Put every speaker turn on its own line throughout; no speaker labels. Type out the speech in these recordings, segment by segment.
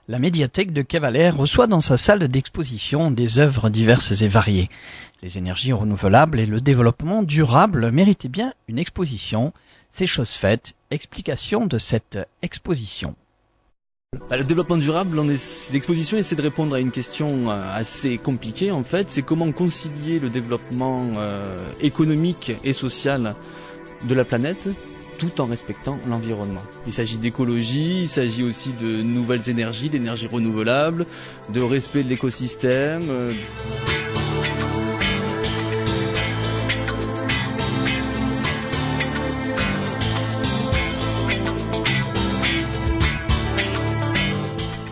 La médiathèque de Cavalère reçoit dans sa salle d'exposition des œuvres diverses et variées. Les énergies renouvelables et le développement durable méritaient bien une exposition. C'est chose faite. Explication de cette exposition.
Le développement durable, l'exposition essaie de répondre à une question assez compliquée en fait. C'est comment concilier le développement économique et social de la planète tout en respectant l'environnement. Il s'agit d'écologie, il s'agit aussi de nouvelles énergies, d'énergies renouvelables, de respect de l'écosystème.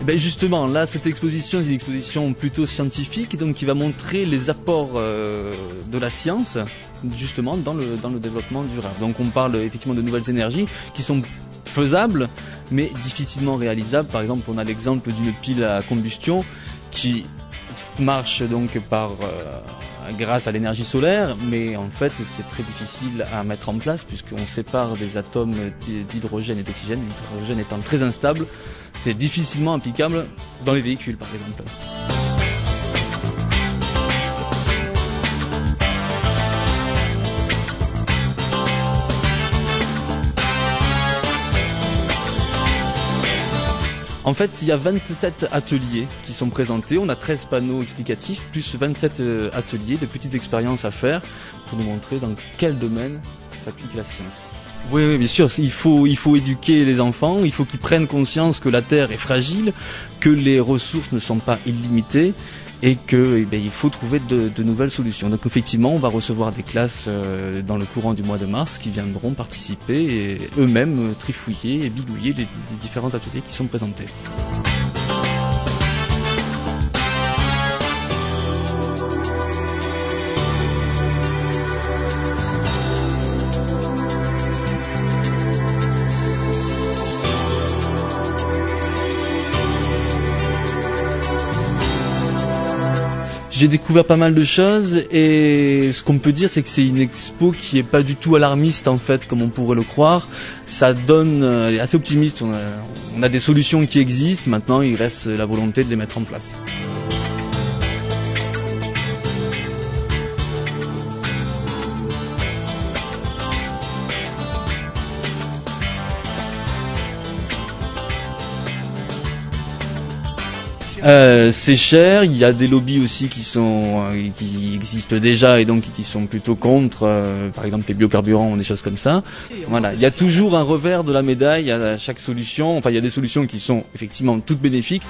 Ben justement, là, cette exposition est une exposition plutôt scientifique, donc qui va montrer les apports de la science, justement, dans le développement durable. Donc on parle effectivement de nouvelles énergies qui sont faisables, mais difficilement réalisables. Par exemple, on a l'exemple d'une pile à combustion qui marche donc grâce à l'énergie solaire, mais en fait c'est très difficile à mettre en place puisqu'on sépare des atomes d'hydrogène et d'oxygène, l'hydrogène étant très instable, c'est difficilement applicable dans les véhicules par exemple. En fait, il y a 27 ateliers qui sont présentés. On a 13 panneaux explicatifs, plus 27 ateliers de petites expériences à faire pour nous montrer dans quel domaine s'applique la science. Oui, bien sûr, il faut éduquer les enfants, il faut qu'ils prennent conscience que la Terre est fragile, que les ressources ne sont pas illimitées et qu'il faut trouver de nouvelles solutions. Donc effectivement, on va recevoir des classes dans le courant du mois de mars qui viendront participer et eux-mêmes trifouiller et bidouiller les différents ateliers qui sont présentés. J'ai découvert pas mal de choses et ce qu'on peut dire c'est que c'est une expo qui est pas du tout alarmiste en fait comme on pourrait le croire. Ça donne, elle est assez optimiste, on a des solutions qui existent, maintenant il reste la volonté de les mettre en place. C'est cher, il y a des lobbies aussi qui existent déjà et donc qui sont plutôt contre, par exemple les biocarburants ou des choses comme ça. Voilà, il y a toujours un revers de la médaille à chaque solution, enfin il y a des solutions qui sont effectivement toutes bénéfiques.